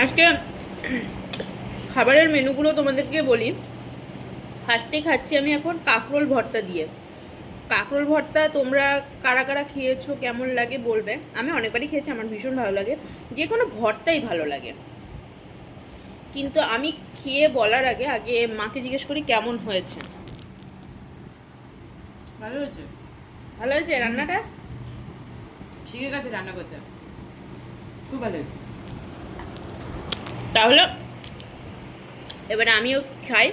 আজকে খাবারের মেনুগুলো তোমাদেরকে বলি। ফার্স্টে খাচ্ছি আমি এখন কাঁকরোল ভর্তা দিয়ে। কাঁকরোল ভর্তা তোমরা কারা কারা খেয়েছো, কেমন লাগে বলবে। আমি অনেকবারই খেয়েছি, আমার ভীষণ ভালো লাগে, যে কোনো ভর্তাই ভালো লাগে। কিন্তু আমি খেয়ে বলার আগে আগে মাকে জিজ্ঞেস করি কেমন হয়েছে। ভালো হয়েছে। ভালো হয়েছে রান্নাটা? শিখে গেছে রান্না করতে, খুব ভালো হয়েছে। তাহলে এবারে আমিও খাই।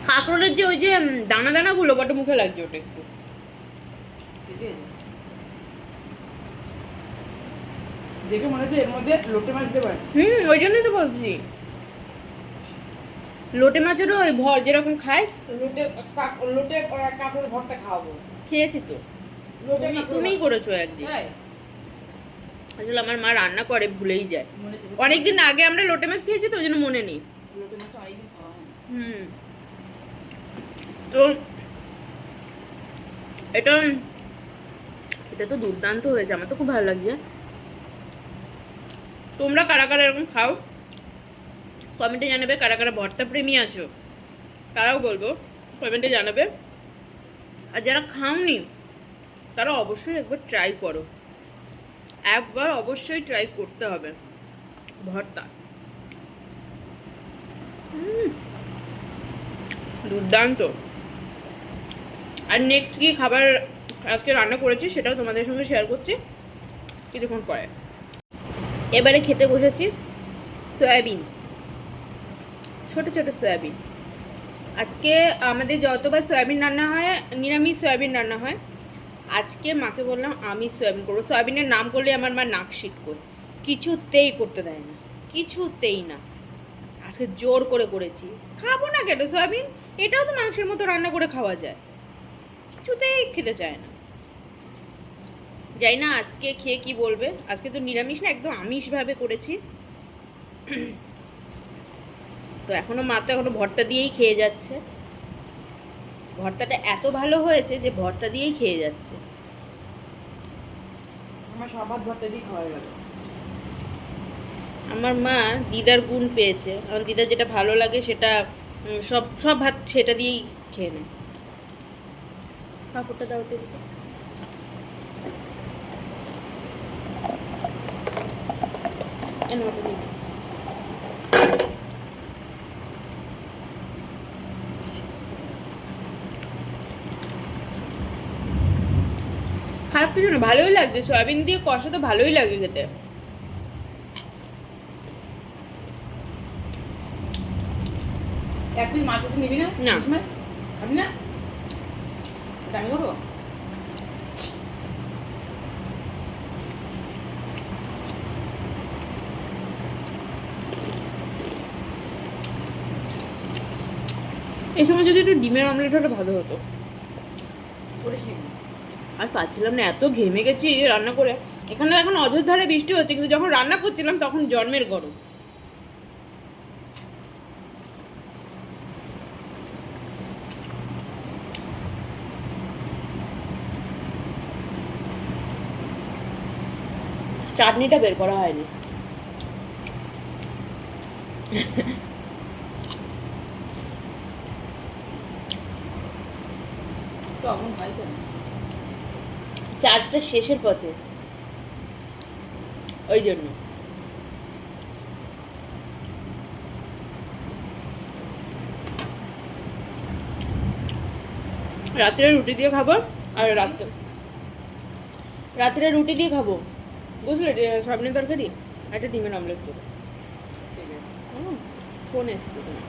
কাঁকরোলের যে ওই যে দানা দানাগুলো বড় মুখে লাগছে, ওটা একটু দেখে মনে হচ্ছে এর মধ্যে লোটে মাছ দেবো আছে। ওই জন্যই তো বলছি। লোটে মাছেরও ওই ভর যেরকম খায়, লোটে কাঁকড়ের ভর্তা খাওয়াবো। খেয়েছি তো। তুমিই করেছো একদিন। আসলে আমার মা রান্না করে ভুলেই যায়। অনেকদিন আগে আমরা লোটে মাছ খেয়েছি তো, ওই জন্য মনে নেই। লোটে মাছ অনেকদিন খাওয়া হয় না। তো এটা এটা তো দুর্দান্ত হয়েছে, আমার তো খুব ভালো লাগছে। তোমরা কারা কারা এরকম খাও কমেন্টে জানাবে। কারা কারা ভর্তা প্রেমী আছো তারাও বলবো, কমেন্টে জানাবে। আর যারা খাওনি তারা অবশ্যই একবার ট্রাই করো, একবার অবশ্যই ট্রাই করতে হবে ভর্তা। দুর্দান্ত। আর নেক্সট কি খাবার আজকে রান্না করেছি সেটাও তোমাদের সঙ্গে শেয়ার করছি কিছুক্ষণ পরে। এবারে খেতে বসেছি সয়াবিন, ছোট ছোট সয়াবিন। আজকে আমাদের যতবার সয়াবিন রান্না হয় নিরামিষ সয়াবিন রান্না হয়, আজকে মাকে বললাম আমি সয়াবিন করবো। সয়াবিনের নাম করলে আমার মা নাক শিটকোয়, কিছুতেই করতে দেয় না, কিছুতেই না। আজকে জোর করে করেছি, খাবো না কেন সয়াবিন, এটাও তো মাংসের মতো রান্না করে খাওয়া যায়, কিছুতেই খেতে চায় না। যাই না আজকে খেয়ে কি বলবে। আজকে তো নিরামিষ না, একদম আমিষভাবে করেছি। তো এখনো মা তো এখনো ভর্তা দিয়েই খেয়ে যাচ্ছে। ভর্তাটা এত ভালো হয়েছে যে ভর্তা দিয়েই খেয়ে যাচ্ছে। আমার সব ভাত ভর্তা দিয়ে খাওয়া গেল। আমার মা দিদার গুণ পেয়েছে, আমার দিদার যেটা ভালো লাগে সেটা সব সব ভাত সেটা দিয়েই খেয়ে নেয়। কাপড়টা দাও তো। খারাপ কিছু না, ভালোই লাগছে। সয়াবিন দিয়ে কষা তো ভালোই লাগে খেতে। এক পিস মাছ আছে, নিবি না? না। ইলিশ মাছ খাবি না? ওটা আমি করবো। এই সময় যদি একটু ডিমের অমলেট হলে ভালো হতো। করিস নি? আর পাচ্ছিলাম না, এত ঘেমে গেছি রান্না করে। এখানে এখন অযোধ্যারে বৃষ্টি হচ্ছে, কিন্তু যখন রান্না করছিলাম তখন জন্মের গরম। চাটনিটা বের করা হয়নি। তো এখন খাই তো না। চার্জটা শেষের পথে, ওই জন্য। রাত্রে রুটি দিয়ে খাবো। আর রাত্রে রুটি দিয়ে খাবো, বুঝলে, সয়াবিনের তরকারি একটা ডিমের অমলেট করে। ঠিক আছে। ফোন এসছে তোমার।